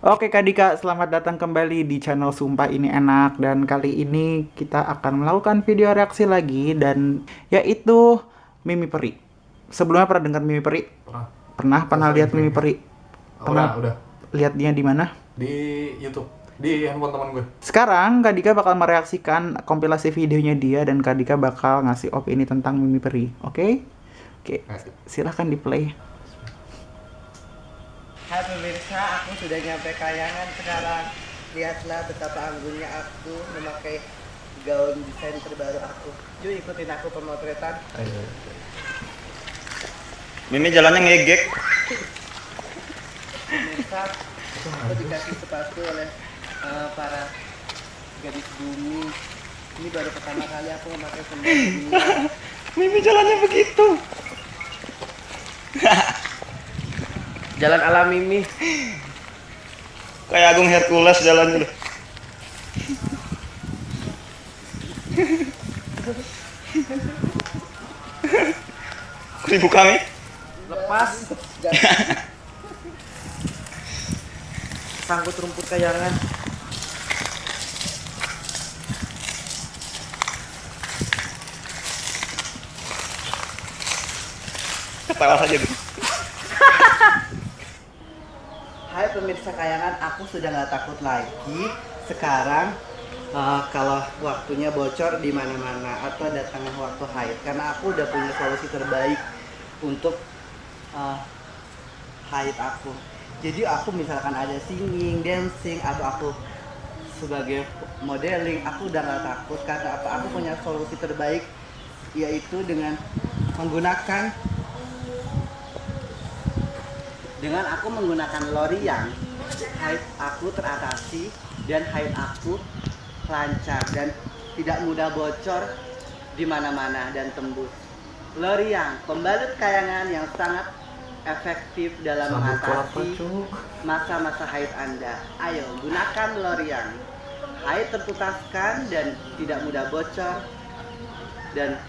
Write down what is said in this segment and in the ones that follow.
Oke Kak Dika, selamat datang kembali di channel Sumpah Ini Enak. Dan kali ini kita akan melakukan video reaksi lagi, dan yaitu Mimi Peri. Sebelumnya pernah dengar Mimi Peri? Pernah. Pernah lihat Mimi Sering-sering. Peri? Pernah Udah. lihat dia di mana? Di YouTube. Di handphone teman gue. Sekarang Kak Dika bakal mereaksikan kompilasi videonya dia, dan Kak Dika bakal ngasih opini tentang Mimi Peri. Oke? Oke, silahkan di play. Hai pemirsa, aku sudah nyampe Kayangan sekarang. Lihatlah betapa anggungnya aku memakai gaun desain terbaru aku. Yuk ikutin aku pemotretan. Ayo. Mimi jalannya ngegek. Pemirsa, aku dikasih sepatu oleh para gadis bumi. Ini baru pertama kali aku memakai sendal ini. Mimi jalannya begitu. Jalan ala Mimi. Kayak Agung Hercules jalannya loh. Dibuka Mi. Lepas. Sangkut rumput Kayangan. Ketawa saja tuh. Hai pemirsa Kayangan, aku sudah nggak takut lagi sekarang kalau waktunya bocor di mana-mana atau datangnya waktu haid, karena aku udah punya solusi terbaik untuk haid aku. Jadi aku misalkan ada singing, dancing, atau aku sebagai modeling, aku udah nggak takut karena apa? Aku punya solusi terbaik, yaitu dengan menggunakan aku menggunakan L'Oreal, haid aku teratasi dan haid aku lancar dan tidak mudah bocor di mana-mana dan tembus. L'Oreal, pembalut Kayangan yang sangat efektif dalam mengatasi masa-masa haid Anda. Ayo, gunakan L'Oreal. Haid tertutaskan dan tidak mudah bocor dan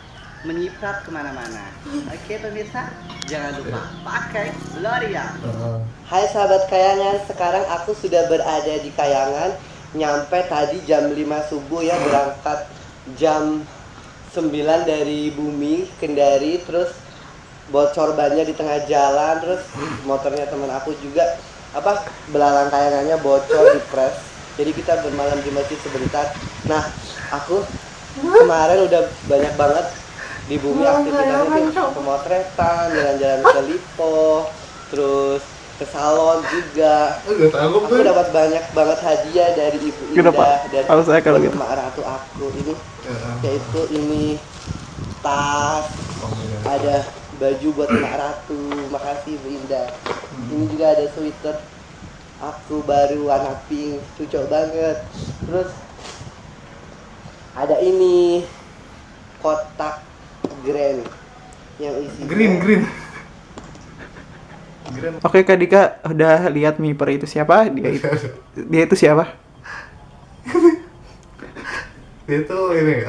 menyiprat kemana-mana. Oke pemirsa, jangan lupa pakai L'Oreal. Hai sahabat Kayangan, sekarang aku sudah berada di Kayangan. Nyampe tadi jam 5 subuh ya, berangkat jam 9 dari Bumi, Kendari. Terus bocor bannya di tengah jalan. Terus motornya teman aku juga belalang Kayangannya bocor, dipres. Jadi kita bermalam di masjid sebentar. Nah, aku kemarin udah banyak banget di Bumi aktivitasnya tuh pemotretan, jalan-jalan ke Lipo, terus ke salon juga. Aku dapat banyak banget hadiah dari Ibu Indah dan Kalau saya kalau gitu. Mak Ratu aku ini, yaitu ini tas, ada baju buat Mak Ratu, makasih Ibu Indah. Ini juga ada sweater aku baru warna pink, cocok banget. Terus ada ini kotak grand yang isinya Green. Oke Kak Dika, udah lihat Mimi Peri itu siapa? Dia itu siapa? Itu ini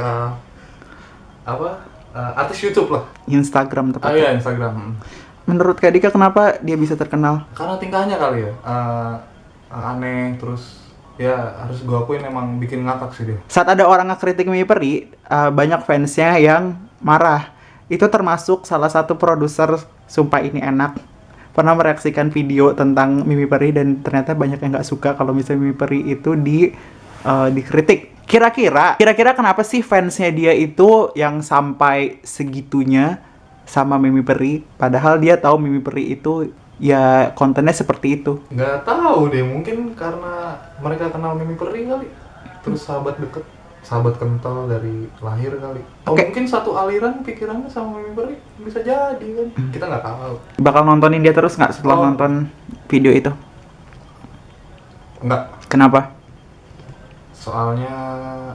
artis YouTube lah. Instagram Ah tepatnya. iya, Instagram. Menurut Kak Dika kenapa dia bisa terkenal? Karena tingkahnya kali ya. Aneh, terus ya harus gue akuin emang bikin ngakak sih dia. Saat ada orang ngekritik Mimi Peri, banyak fansnya yang marah. Itu termasuk salah satu produser Sumpah Ini Enak. Pernah mereaksikan video tentang Mimi Peri, dan ternyata banyak yang nggak suka kalau misalnya Mimi Peri itu dikritik. Kira-kira kenapa sih fansnya dia itu yang sampai segitunya sama Mimi Peri? Padahal dia tahu Mimi Peri itu ya kontennya seperti itu. Nggak tahu deh, mungkin karena mereka kenal Mimi Peri kali. Terus sahabat deket, sahabat kental dari lahir kali. Oh Oke. mungkin satu aliran pikirannya sama Mimi Peri, bisa jadi kan. Kita nggak tahu. Bakal nontonin dia terus nggak setelah nonton video itu? Enggak. Kenapa? Soalnya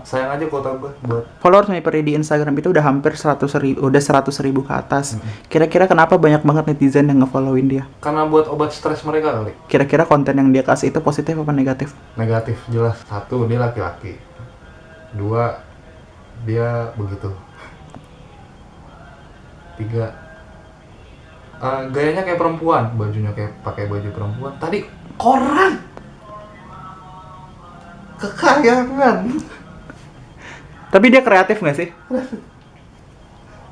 sayang aja kuota gue buat Followers Mimi Peri di Instagram itu udah hampir 100.000 ke atas. Kira-kira kenapa banyak banget netizen yang nge-followin dia? karena buat obat stres mereka kali. Kira-kira konten yang dia kasih itu positif apa negatif? Negatif jelas. Satu, dia laki-laki. Dua, dia begitu. Tiga, gayanya kayak perempuan, bajunya kayak pakai baju perempuan. Tadi koran Kekayangan. Tapi dia kreatif nggak sih?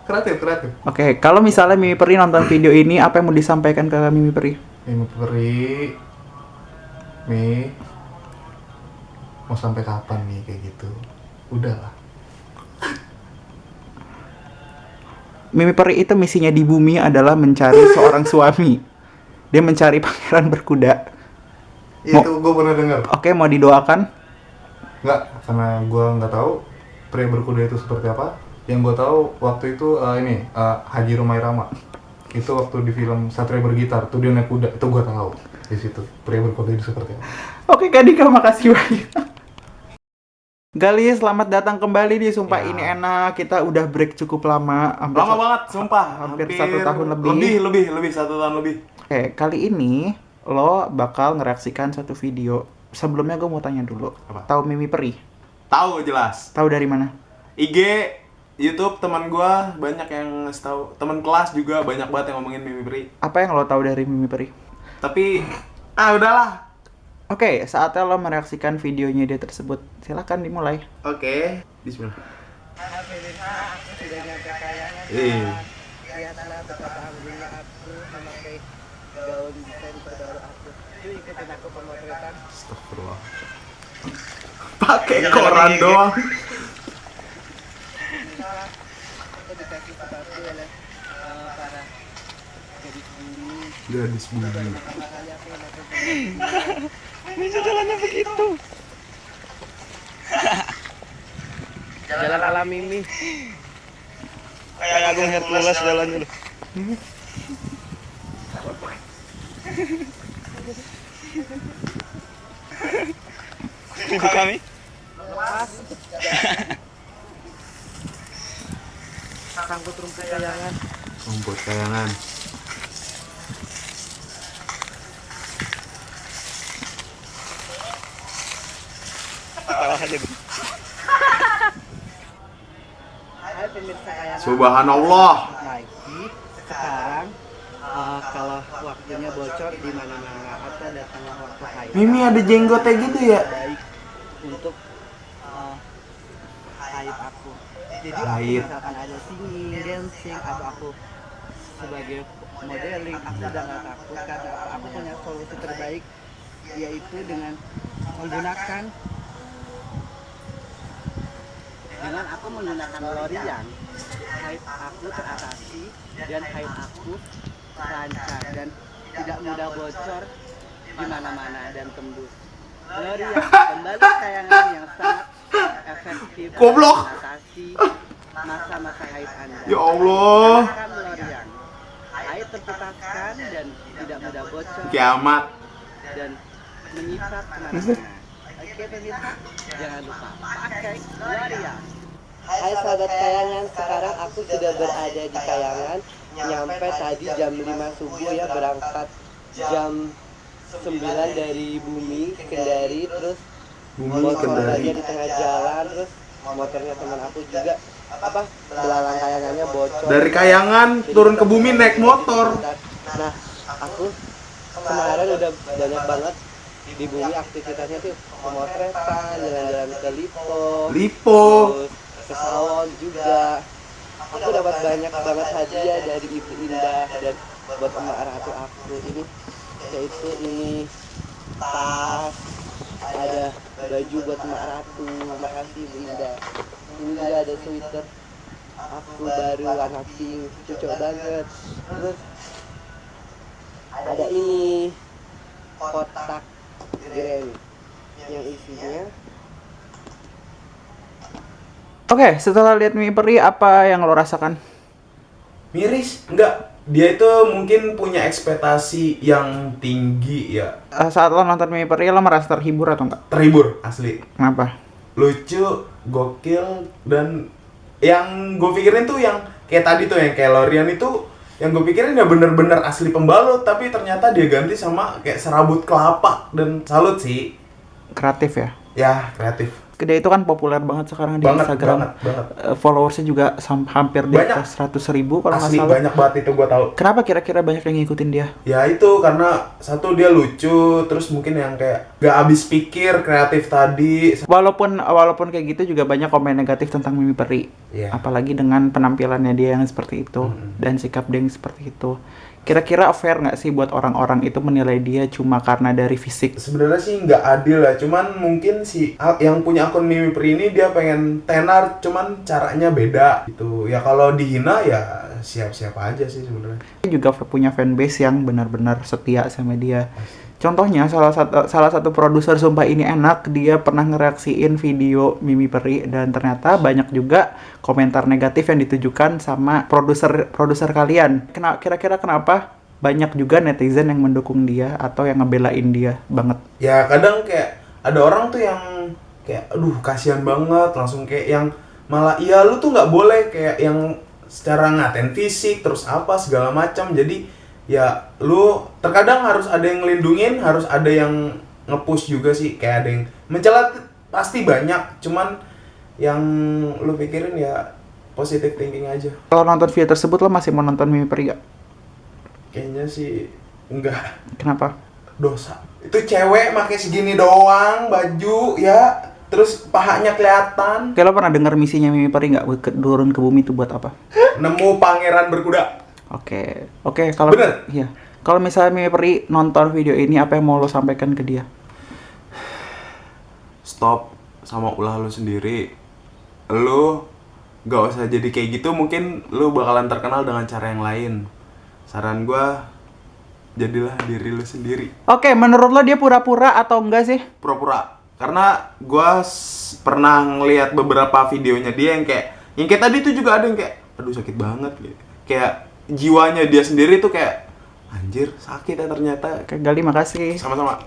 Kreatif. Oke, kalau misalnya Mimi Peri nonton video ini, apa yang mau disampaikan ke Mimi Peri? Mimi Peri, Mi, mau sampai kapan nih kayak gitu? Udahlah. Mimi Peri itu misinya di bumi adalah mencari seorang suami. Dia mencari pangeran berkuda. Itu gue pernah dengar. Oke, mau didoakan? Nggak, karena gue nggak tahu pria berkuda itu seperti apa. Yang gue tahu waktu itu Haji Rumai Rama. Itu waktu di film Satria Bergitar, tuh dia naik kuda. Itu gue tahu di situ pria berkuda itu seperti apa. Oke, Kak Dika, makasih banyak. Gali, selamat datang kembali di Sumpah Ya. Ini Enak. Kita udah break cukup lama. Lama banget, sumpah. Hampir 1 tahun lebih. Lebih 1 tahun lebih. Oke, kali ini lo bakal ngereaksikan satu video. Sebelumnya gue mau tanya dulu. Apa? Tahu Mimi Peri? Tahu jelas. Tahu dari mana? IG, YouTube teman gua banyak yang ngasih tahu. Teman kelas juga banyak banget yang ngomongin Mimi Peri. Apa yang lo tahu dari Mimi Peri? Tapi udahlah. Oke, saatnya lo mereaksikan videonya dia tersebut. Silakan dimulai. Oke. Bismillah. Alhamdulillah aku sudah nyampe kayangan. Lihatlah betapa anggulnya aku memakai gaun desain terbaru aku. Yuk ikutin aku pemotretan. Astagfirullah. Pakai koran doang. Aku dikasih sepatu oleh para gadis bumi. Gadis bumi. Pertama kali aku memakai Bisa jalannya begitu. jalan ala Mimi. Kayak Agung Hercules jalannya loh. Ibu kami. Sangkut rumput kayangan. Rumput kayangan. Ketawa saja gitu. Hai pemirsa kayangan. Subhanallah. Lagi sekarang kalau waktunya bocor di mana-mana atau datangnya waktu haid. Mimi ada jenggotnya gitu ya? Baik untuk haid aku. Jadi aku Haid. misalkan ada singing, dancing, atau aku sebagai modeling, aku udah gak takut karena aku punya solusi terbaik, yaitu dengan menggunakan L'Oreal, haid aku teratasi dan haid aku lancar dan tidak mudah bocor di mana-mana dan tembus. L'Oreal kembali tayangan yang sangat efektif Goblok. mengatasi masa-masa haid Anda. Ya Allah. Gunakan L'Oreal. Haid terputaskan dan tidak mudah bocor Kiamat. dan menyipat kemana-mana. Oke pemirsa, jangan lupa pakai L'Oreal. Hai sahabat kayangan, sekarang aku sudah berada di kayangan. Nyampe tadi jam 5 subuh ya, berangkat jam 9 dari Bumi Kendari, terus motornya di tengah jalan, terus motornya teman aku juga belalang kayangannya bocor. Dari kayangan turun ke bumi naik motor. Nah, aku kemarin udah banyak banget di bumi aktivitasnya tuh pemotretan, jalan-jalan ke Lipo. terus ke salon juga. Aku dapat banyak banget hadiah dari Ibu Indah dan buat emak ratu aku ini, yaitu ini tas, ada baju buat emak ratu, makasih Ibu Indah. Ini juga ada sweater aku baru warna pink, cocok banget. Terus ada ini kotak grand yang isinya Oke, setelah lihat Mimi Peri, apa yang lo rasakan? Miris? Enggak. Dia itu mungkin punya ekspektasi yang tinggi ya. Saat lo nonton Mimi Peri, lo merasa terhibur atau enggak? Terhibur asli. Kenapa? Lucu, gokil, dan yang gue pikirin tuh yang kayak tadi tuh yang kayak L'Oreal itu, yang gue pikirin ya bener-bener asli pembalut, tapi ternyata dia ganti sama kayak serabut kelapa, dan salut sih. Kreatif ya? Ya kreatif. Dia itu kan populer banget sekarang di Banget, Instagram. banget. Followersnya juga hampir di Banyak. atas 100.000 kalau nggak Asli salah. banyak banget itu gua tahu. Kenapa kira-kira banyak yang ngikutin dia? Ya itu karena satu dia lucu, terus mungkin yang kayak gak habis pikir, kreatif tadi. Walaupun kayak gitu juga banyak komen negatif tentang Mimi Peri. Iya. Apalagi dengan penampilannya dia yang seperti itu dan sikap dia yang seperti itu. Kira-kira fair nggak sih buat orang-orang itu menilai dia cuma karena dari fisik? Sebenarnya sih nggak adil ya, cuman mungkin si yang punya akun Mimi Peri ini dia pengen tenar, cuman caranya beda gitu. Ya kalau dihina ya siap-siap aja sih sebenarnya. Dia juga punya fanbase yang benar-benar setia sama dia. Contohnya salah satu produser Sumpah Ini Enak, dia pernah ngereaksiin video Mimi Peri dan ternyata banyak juga komentar negatif yang ditujukan sama produser kalian. Kira-kira kenapa banyak juga netizen yang mendukung dia atau yang ngebelain dia banget? Ya kadang kayak ada orang tuh yang kayak aduh kasihan banget, langsung kayak yang malah iya lu tuh nggak boleh kayak yang secara ngatain fisik terus apa segala macam. Jadi ya lu terkadang harus ada yang ngelindungin, harus ada yang nge-push juga sih. Kayak ada yang mencela pasti banyak, cuman yang lu pikirin ya positive thinking aja. Kalau nonton video tersebut lo masih mau nonton Mimi Peri gak? Kayaknya sih enggak, Kenapa? dosa. Itu cewek pakai segini doang baju ya, terus pahanya kelihatan. Oke, lo pernah dengar misinya Mimi Peri nggak turun ke bumi itu buat apa? Nemu pangeran berkuda. Oke, kalau Bener? iya. Kalau misalnya Mimi Peri nonton video ini, apa yang mau lo sampaikan ke dia? Stop sama ulah lu sendiri. Lu gak usah jadi kayak gitu, mungkin lu bakalan terkenal dengan cara yang lain. Saran gua, jadilah diri lu sendiri. Oke, menurut lo dia pura-pura atau enggak sih? Pura-pura. Karena gua pernah ngeliat beberapa videonya dia yang kayak tadi tuh juga ada yang kayak aduh sakit banget gitu. Kayak jiwanya dia sendiri tuh kayak anjir sakit ya ternyata. Oke, Gali, makasih. Sama-sama.